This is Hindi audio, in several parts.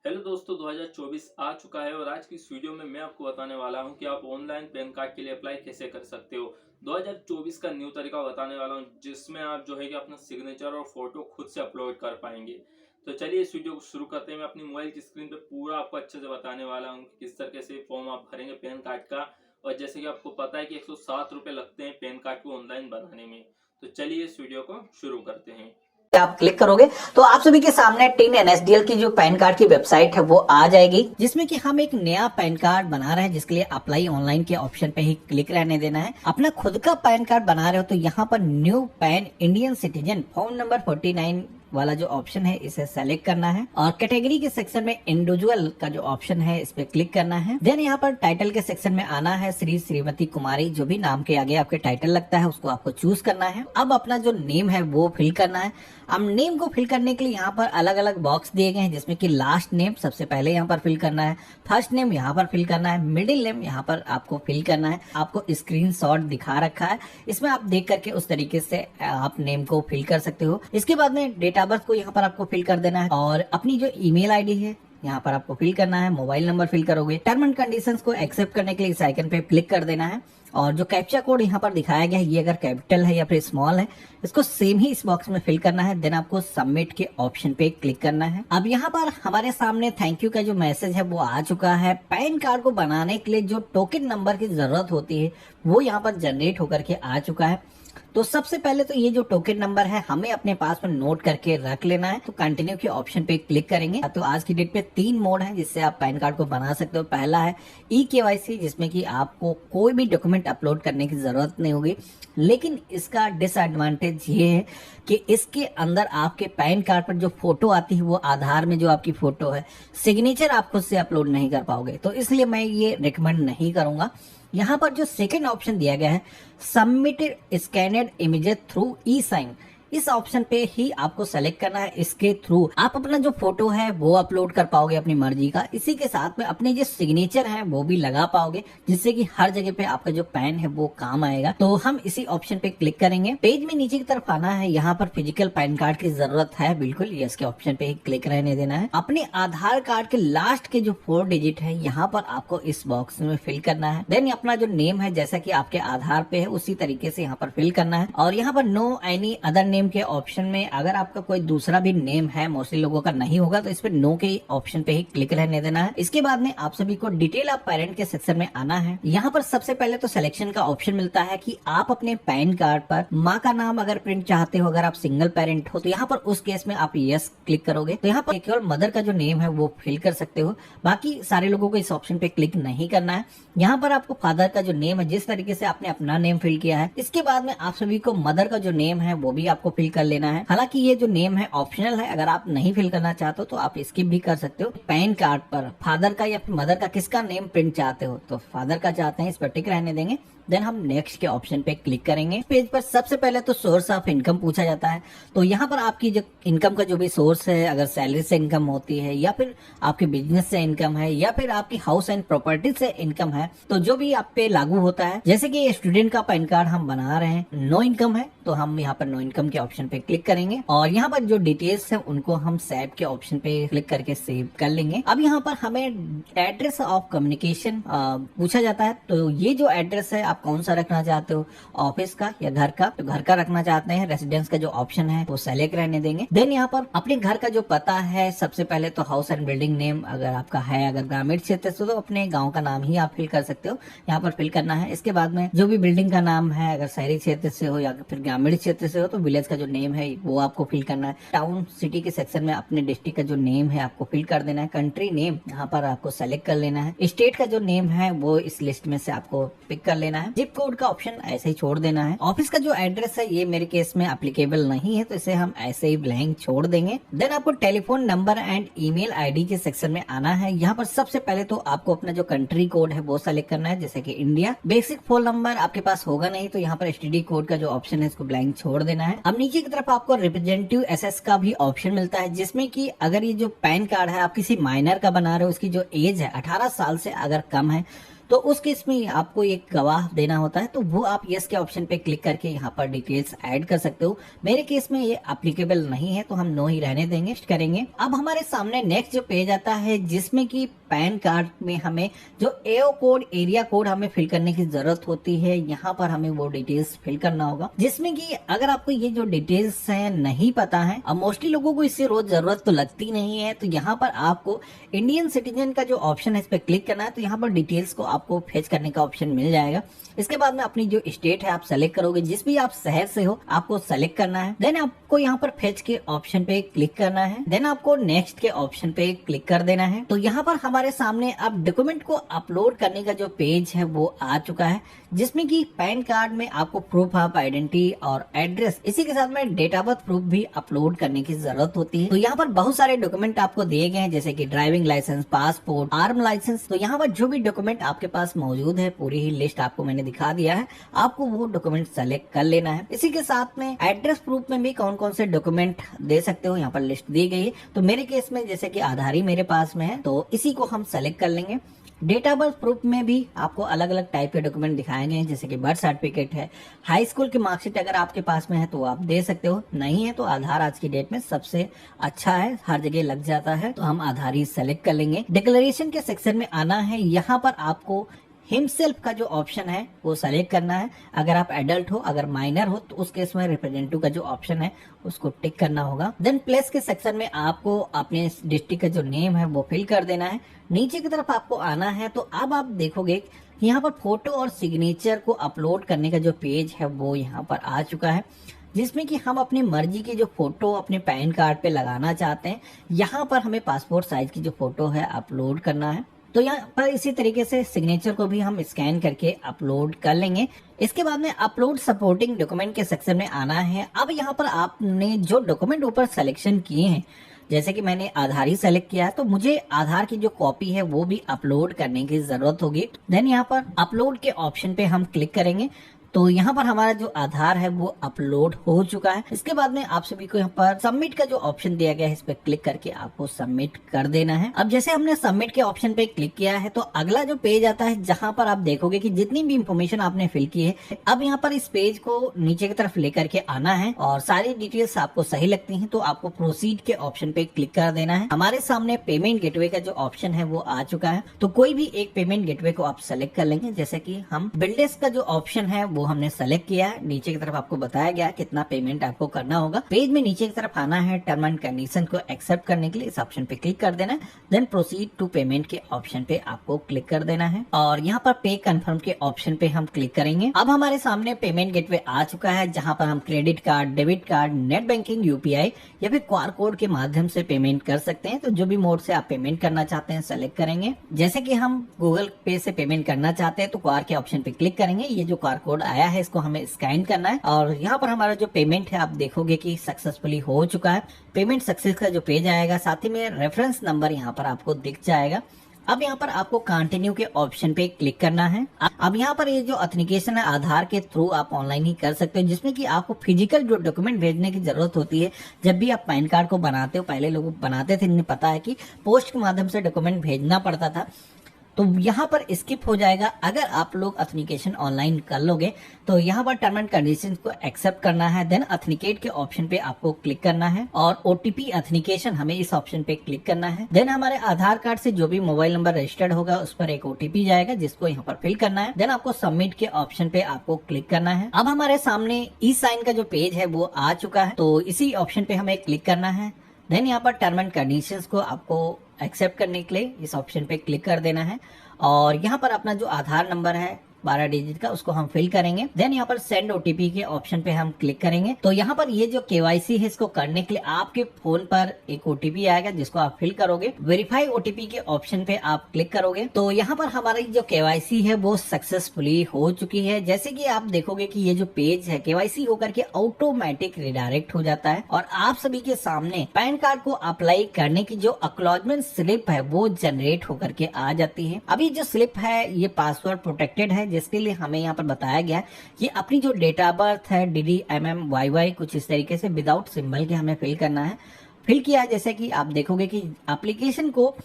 हेलो दोस्तों, 2024 आ चुका है और आज की इस वीडियो में मैं आपको बताने वाला हूं कि आप ऑनलाइन पैन कार्ड के लिए अप्लाई कैसे कर सकते हो। 2024 का न्यू तरीका बताने वाला हूं जिसमें आप जो है कि अपना सिग्नेचर और फोटो खुद से अपलोड कर पाएंगे। तो चलिए इस वीडियो को शुरू करते हैं। मैं अपनी मोबाइल की स्क्रीन पे पूरा आपको अच्छे से बताने वाला हूँ कि किस तरीके से फॉर्म आप भरेंगे पैन कार्ड का। और जैसे कि आपको पता है कि 107 रुपये लगते हैं पैन कार्ड को ऑनलाइन बनाने में। तो चलिए इस वीडियो को शुरू करते हैं। आप क्लिक करोगे तो आप सभी के सामने टिन एनएसडीएल की जो पैन कार्ड की वेबसाइट है वो आ जाएगी, जिसमें कि हम एक नया पैन कार्ड बना रहे हैं जिसके लिए अप्लाई ऑनलाइन के ऑप्शन पे ही क्लिक रहने देना है। अपना खुद का पैन कार्ड बना रहे हो तो यहाँ पर new pan Indian citizen form number 49 वाला जो ऑप्शन है इसे सेलेक्ट करना है और कैटेगरी के सेक्शन में इंडिविजुअल का जो ऑप्शन है इस पे क्लिक करना है। देन यहाँ पर टाइटल के सेक्शन में आना है, श्री श्रीमती कुमारी जो भी नाम के आगे आपके टाइटल लगता है उसको आपको चूज करना है। अब अपना जो नेम है वो फिल करना है। अब नेम को फिल करने के लिए यहाँ पर अलग अलग बॉक्स दिए गए हैं, जिसमें कि लास्ट नेम सबसे पहले यहाँ पर फिल करना है, फर्स्ट नेम यहाँ पर फिल करना है, मिडिल नेम यहाँ पर आपको फिल करना है। आपको स्क्रीनशॉट दिखा रखा है, इसमें आप देख करके उस तरीके से आप नेम को फिल कर सकते हो। इसके बाद में डेट ऑफ बर्थ को यहाँ पर आपको फिल कर देना है और अपनी जो ईमेल आईडी है यहाँ पर आपको फिल करना है। मोबाइल नंबर फिल करोगे। टर्म एंड कंडीशंस को एक्सेप्ट करने के लिए इस आइकन पे क्लिक कर देना है और जो कैप्चा कोड यहाँ पर दिखाया गया है ये अगर कैपिटल है या फिर स्मॉल है इसको सेम ही इस बॉक्स में फिल करना है। देन आपको सबमिट के ऑप्शन पे क्लिक करना है। अब यहाँ पर हमारे सामने थैंक यू का जो मैसेज है वो आ चुका है। पैन कार्ड को बनाने के लिए जो टोकन नंबर की जरूरत होती है वो यहाँ पर जनरेट होकर के आ चुका है। तो सबसे पहले तो ये जो टोकन नंबर है हमें अपने पास में नोट करके रख लेना है। तो कंटिन्यू के ऑप्शन पे क्लिक करेंगे। तो आज की डेट पे 3 मोड है जिससे आप पैन कार्ड को बना सकते हो। पहला है ई-केवाईसी, जिसमें कि आपको कोई भी डॉक्यूमेंट अपलोड करने की जरूरत नहीं होगी, लेकिन इसका डिसएडवांटेज ये है कि इसके अंदर आपके पैन कार्ड पर जो फोटो आती है वो आधार में जो आपकी फोटो है, सिग्नेचर आप खुद से अपलोड नहीं कर पाओगे। तो इसलिए मैं ये रिकमेंड नहीं करूंगा। यहाँ पर जो सेकंड ऑप्शन दिया गया है सबमिटेड स्कैनेड इमेजेस थ्रू ई साइन, इस ऑप्शन पे ही आपको सेलेक्ट करना है। इसके थ्रू आप अपना जो फोटो है वो अपलोड कर पाओगे अपनी मर्जी का। इसी के साथ में अपने जो सिग्नेचर है वो भी लगा पाओगे, जिससे कि हर जगह पे आपका जो पैन है वो काम आएगा। तो हम इसी ऑप्शन पे क्लिक करेंगे। पेज में नीचे की तरफ आना है। यहाँ पर फिजिकल पैन कार्ड की जरूरत है, बिल्कुल यस के ऑप्शन पे ही क्लिक रहने देना है। अपने आधार कार्ड के लास्ट के जो 4 डिजिट है यहाँ पर आपको इस बॉक्स में फिल करना है। देन अपना जो नेम है जैसा कि आपके आधार पे है उसी तरीके से यहाँ पर फिल करना है। और यहाँ पर नो एनी अदर नेम के ऑप्शन में अगर आपका कोई दूसरा भी नेम है, मोस्टली लोगों का नहीं होगा, तो इस पे नो के ऑप्शन पे ही क्लिक रहने देना है। इसके बाद में आप सभी को डिटेल ऑफ पेरेंट के सेक्शन में आना है। यहाँ पर सबसे पहले तो सिलेक्शन का ऑप्शन मिलता है कि आप अपने पैन कार्ड पर माँ का नाम अगर प्रिंट चाहते हो, अगर आप सिंगल पेरेंट हो तो यहाँ पर उस केस में आप यस क्लिक करोगे। तो यहाँ पर केवल मदर का जो नेम है वो फिल कर सकते हो, बाकी सारे लोगों को इस ऑप्शन पे क्लिक नहीं करना है। यहाँ पर आपको फादर का जो नेम है जिस तरीके से आपने अपना नेम फिल किया है, इसके बाद में आप सभी को मदर का जो नेम है वो भी आपको फिल कर लेना है। हालांकि ये जो नेम है ऑप्शनल है, अगर आप नहीं फिल करना चाहते हो तो आप स्किप भी कर सकते हो। पैन कार्ड पर फादर का या मदर का किसका नेम प्रिंट चाहते हो, तो फादर का चाहते हैं, इस पर टिक रहने देंगे। देन हम नेक्स्ट के ऑप्शन पे क्लिक करेंगे। पेज पर सबसे पहले तो सोर्स ऑफ इनकम पूछा जाता है। तो यहाँ पर आपकी जो इनकम का जो भी सोर्स है, अगर सैलरी से इनकम होती है या फिर आपके बिजनेस से इनकम है या फिर आपकी हाउस एंड प्रॉपर्टी से इनकम है, तो जो भी आप पे लागू होता है। जैसे कि स्टूडेंट का पैन कार्ड हम बना रहे हैं, नो इनकम है, तो हम यहाँ पर नो इनकम के ऑप्शन पे क्लिक करेंगे और यहाँ पर जो डिटेल्स है उनको हम सेव के ऑप्शन पे क्लिक करके सेव कर लेंगे। अब यहाँ पर हमें एड्रेस ऑफ कम्युनिकेशन पूछा जाता है। तो ये जो एड्रेस है आप कौन सा रखना चाहते हो, ऑफिस का या घर का? तो घर का रखना चाहते हैं। रेसिडेंस का जो ऑप्शन है वो सेलेक्ट रहने देंगे। देन यहाँ पर अपने घर का जो पता है, सबसे पहले तो हाउस एंड बिल्डिंग नेम अगर आपका है, अगर ग्रामीण क्षेत्र से तो अपने गाँव का नाम ही आप फिल कर सकते हो, यहाँ पर फिल करना है। इसके बाद में जो भी बिल्डिंग का नाम है, अगर शहरी क्षेत्र से हो या फिर ग्रामीण क्षेत्र से हो तो विलेज का जो नेम है वो आपको फिल करना है। टाउन सिटी के सेक्शन में अपने डिस्ट्रिक्ट का जो नेम है आपको फिल कर देना है। कंट्री नेम यहाँ पर आपको सेलेक्ट कर लेना है। स्टेट का जो नेम है वो इस लिस्ट में से आपको पिक कर लेना है। जिप कोड का ऑप्शन ऐसे ही छोड़ देना है। ऑफिस का जो एड्रेस है ये मेरे केस में एप्लीकेबल नहीं है, तो इसे हम ऐसे ही ब्लैंक छोड़ देंगे। देन आपको telephone number and email ID के सेक्शन में आना है। यहाँ पर सबसे पहले तो आपको अपना जो कंट्री कोड है वो सेलेक्ट करना है, जैसे कि इंडिया। बेसिक फोन नंबर आपके पास होगा नहीं तो यहाँ पर एसटीडी कोड का जो ऑप्शन है इसको ब्लैंक छोड़ देना है। अब नीचे की तरफ आपको रिप्रेजेंटेटिव एसएस का भी ऑप्शन मिलता है, जिसमें कि अगर ये जो पैन कार्ड है आप किसी माइनर का बना रहे हो, उसकी जो एज है 18 साल से अगर कम है तो उस केस में आपको एक गवाह देना होता है, तो वो आप यस के ऑप्शन पे क्लिक करके यहाँ पर डिटेल्स ऐड कर सकते हो। मेरे केस में ये एप्लीकेबल नहीं है तो हम नो ही रहने देंगे, करेंगे। अब हमारे सामने नेक्स्ट जो पेज आता है जिसमें कि पैन कार्ड में हमें जो एओ कोड, एरिया कोड हमें फिल करने की जरूरत होती है, यहाँ पर हमें वो डिटेल्स फिल करना होगा। जिसमें कि अगर आपको ये जो डिटेल्स है नहीं पता है, अब मोस्टली लोगों को इससे रोज जरूरत तो लगती नहीं है, तो यहाँ पर आपको इंडियन सिटीजन का जो ऑप्शन है इस पर क्लिक करना है। तो यहाँ पर डिटेल्स को आपको फेच करने का ऑप्शन मिल जाएगा। इसके बाद में अपनी जो स्टेट है आप सेलेक्ट करोगे, जिस भी आप शहर से हो आपको सेलेक्ट करना है। देन आपको यहाँ पर फेच के ऑप्शन पे क्लिक करना है। देन आपको नेक्स्ट के ऑप्शन पे क्लिक कर देना है। तो यहाँ पर हमारे सामने अब डॉक्यूमेंट को अपलोड करने का जो पेज है वो आ चुका है, जिसमें कि पैन कार्ड में आपको प्रूफ ऑफ आइडेंटिटी और एड्रेस, इसी के साथ में डेट ऑफ बर्थ प्रूफ भी अपलोड करने की जरूरत होती है। तो यहाँ पर बहुत सारे डॉक्यूमेंट आपको दिए गए हैं, जैसे कि driving licence, passport, arm licence. तो यहाँ पर जो भी डॉक्यूमेंट आपके पास मौजूद है, पूरी ही लिस्ट आपको मैंने दिखा दिया है, आपको वो डॉक्यूमेंट सेलेक्ट कर लेना है। इसी के साथ में एड्रेस प्रूफ में भी कौन कौन से डॉक्यूमेंट दे सकते हो, यहाँ पर लिस्ट दी गई है। तो मेरे केस में जैसे कि आधार ही मेरे पास में है, तो इसी को हम सेलेक्ट कर लेंगे। डेट ऑफ बर्थ प्रूफ में भी आपको अलग अलग टाइप के डॉक्यूमेंट दिखाए गए हैं, जैसे कि बर्थ सर्टिफिकेट है, हाई स्कूल की मार्कशीट अगर आपके पास में है तो आप दे सकते हो, नहीं है तो आधार आज की डेट में सबसे अच्छा है, हर जगह लग जाता है, तो हम आधार ही सेलेक्ट कर लेंगे। डिक्लेरेशन के सेक्शन में आना है, यहाँ पर आपको हिमसेल्फ का जो ऑप्शन है वो सेलेक्ट करना है। अगर आप एडल्ट हो, अगर माइनर हो तो उस केस में रिप्रेजेंटेटिव का जो ऑप्शन है उसको टिक करना होगा। देन प्लेस के सेक्शन में आपको अपने डिस्ट्रिक्ट का जो नेम है वो फिल कर देना है। नीचे की तरफ आपको आना है, तो अब आप देखोगे यहाँ पर फोटो और सिग्नेचर को अपलोड करने का जो पेज है वो यहाँ पर आ चुका है, जिसमें कि हम अपनी मर्जी की जो फोटो अपने पैन कार्ड पे लगाना चाहते हैं। यहाँ पर हमें पासपोर्ट साइज की जो फोटो है अपलोड करना है। तो यहाँ पर इसी तरीके से सिग्नेचर को भी हम स्कैन करके अपलोड कर लेंगे। इसके बाद में अपलोड सपोर्टिंग डॉक्यूमेंट के सेक्शन में आना है। अब यहाँ पर आपने जो डॉक्यूमेंट ऊपर सिलेक्शन किए हैं, जैसे कि मैंने आधार ही सेलेक्ट किया है, तो मुझे आधार की जो कॉपी है वो भी अपलोड करने की जरूरत होगी। देन यहाँ पर अपलोड के ऑप्शन पे हम क्लिक करेंगे, तो यहाँ पर हमारा जो आधार है वो अपलोड हो चुका है। इसके बाद में आप सभी को यहाँ पर सबमिट का जो ऑप्शन दिया गया है इस पे क्लिक करके आपको सबमिट कर देना है। अब जैसे हमने सबमिट के ऑप्शन पे क्लिक किया है, तो अगला जो पेज आता है जहाँ पर आप देखोगे कि जितनी भी इंफॉर्मेशन आपने फिल की है, अब यहाँ पर इस पेज को नीचे की तरफ लेकर के आना है और सारी डिटेल्स आपको सही लगती है तो आपको प्रोसीड के ऑप्शन पे क्लिक कर देना है। हमारे सामने पेमेंट गेटवे का जो ऑप्शन है वो आ चुका है, तो कोई भी एक पेमेंट गेटवे को आप सेलेक्ट कर लेंगे। जैसे कि हम बिल्डेस का जो ऑप्शन है वो हमने सेलेक्ट किया है। नीचे की तरफ आपको बताया गया है कितना पेमेंट आपको करना होगा। पेज में नीचे की तरफ आना है, टर्म एंड कंडीशन को एक्सेप्ट करने के लिए इस ऑप्शन पे क्लिक कर देना है। देन प्रोसीड टू पेमेंट के ऑप्शन पे आपको क्लिक कर देना है और यहाँ पर पे कंफर्म के ऑप्शन पे हम क्लिक करेंगे। अब हमारे सामने पेमेंट गेटवे आ चुका है, जहाँ पर हम credit card, debit card, net banking, UPI या फिर क्यूआर कोड के माध्यम से पेमेंट कर सकते हैं। तो जो भी मोड से आप पेमेंट करना चाहते हैं सेलेक्ट करेंगे। जैसे कि हम गूगल पे से पेमेंट करना चाहते हैं तो क्यूआर के ऑप्शन पे क्लिक करेंगे। ये जो क्यूआर कोड आया है इसको हमें स्कैन करना है और यहाँ पर हमारा जो पेमेंट है आप देखोगे कि सक्सेसफुली हो चुका है। पेमेंट सक्सेस का जो पेज आएगा, साथ ही में रेफरेंस नंबर यहाँ पर आपको दिख जाएगा। अब यहाँ पर आपको कंटिन्यू के ऑप्शन पे क्लिक करना है। अब यहाँ पर ये जो ऑथेंटिकेशन है आधार के थ्रू आप ऑनलाइन ही कर सकते हो, जिसमें कि आपको फिजिकल जो डॉक्यूमेंट भेजने की जरूरत होती है। जब भी आप पैन कार्ड को बनाते हो, पहले लोग बनाते थे, इन्हें पता है कि पोस्ट के माध्यम से डॉक्यूमेंट भेजना पड़ता था, तो यहाँ पर स्किप हो जाएगा। अगर आप लोग ऑथेंटिकेशन ऑनलाइन कर लोगे तो यहाँ पर टर्म एंड कंडीशन को एक्सेप्ट करना है। देन ऑथेंटिकेट के ऑप्शन पे आपको क्लिक करना है और ओटीपी ऑथेंटिकेशन हमें इस ऑप्शन पे क्लिक करना है। देन हमारे आधार कार्ड से जो भी मोबाइल नंबर रजिस्टर्ड होगा उस पर एक ओटीपी जाएगा, जिसको यहाँ पर फिल करना है। देन आपको सबमिट के ऑप्शन पे आपको क्लिक करना है। अब हमारे सामने ई साइन का जो पेज है वो आ चुका है, तो इसी ऑप्शन पे हमें क्लिक करना है। देन यहाँ पर टर्म एंड कंडीशंस को आपको एक्सेप्ट करने के लिए इस ऑप्शन पे क्लिक कर देना है और यहाँ पर अपना जो आधार नंबर है 12 डिजिट का उसको हम फिल करेंगे। देन यहाँ पर सेंड ओटीपी के ऑप्शन पे हम क्लिक करेंगे। तो यहाँ पर ये जो केवाईसी है इसको करने के लिए आपके फोन पर एक ओटीपी आएगा, जिसको आप फिल करोगे। वेरीफाई ओटीपी के ऑप्शन पे आप क्लिक करोगे तो यहाँ पर हमारी जो केवाईसी है वो सक्सेसफुली हो चुकी है। जैसे कि आप देखोगे कि ये जो पेज है केवाईसी होकर के ऑटोमेटिक रिडायरेक्ट हो जाता है और आप सभी के सामने पैन कार्ड को अप्लाई करने की जो एक्नॉलेजमेंट स्लिप है वो जनरेट होकर के आ जाती है। अभी जो स्लिप है ये पासवर्ड प्रोटेक्टेड है, जिसके लिए हमें यहाँ पर बताया गया है कि अपनी जो डेट ऑफ बर्थ है DDMMYY कुछ इस तरीके से विदाउट सिंबल के हमें फिल करना है। फिल किया है, जैसे कि आप देखोगे कि एप्लीकेशन को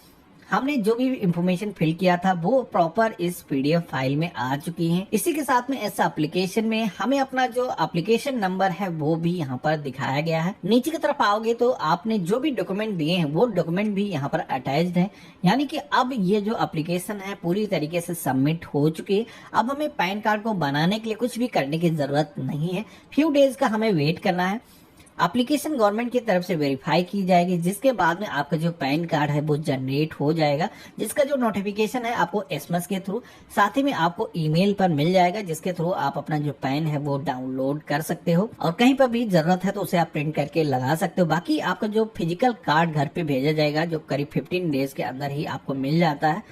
हमने जो भी इंफॉर्मेशन फिल किया था वो प्रॉपर इस पीडीएफ फाइल में आ चुकी है। इसी के साथ में इस एप्लीकेशन में हमें अपना जो एप्लीकेशन नंबर है वो भी यहाँ पर दिखाया गया है। नीचे की तरफ आओगे तो आपने जो भी डॉक्यूमेंट दिए हैं वो डॉक्यूमेंट भी यहाँ पर अटैच्ड है, यानी कि अब ये जो एप्लीकेशन है पूरी तरीके से सबमिट हो चुकी है। अब हमें पैन कार्ड को बनाने के लिए कुछ भी करने की जरूरत नहीं है। फ्यू डेज का हमें वेट करना है। एप्लीकेशन गवर्नमेंट की तरफ से वेरीफाई की जाएगी, जिसके बाद में आपका जो पैन कार्ड है वो जनरेट हो जाएगा, जिसका जो नोटिफिकेशन है आपको एसएमएस के थ्रू, साथ ही में आपको ईमेल पर मिल जाएगा, जिसके थ्रू आप अपना जो पैन है वो डाउनलोड कर सकते हो और कहीं पर भी जरूरत है तो उसे आप प्रिंट करके लगा सकते हो। बाकी आपका जो फिजिकल कार्ड घर पे भेजा जाएगा जो करीब 15 डेज के अंदर ही आपको मिल जाता है।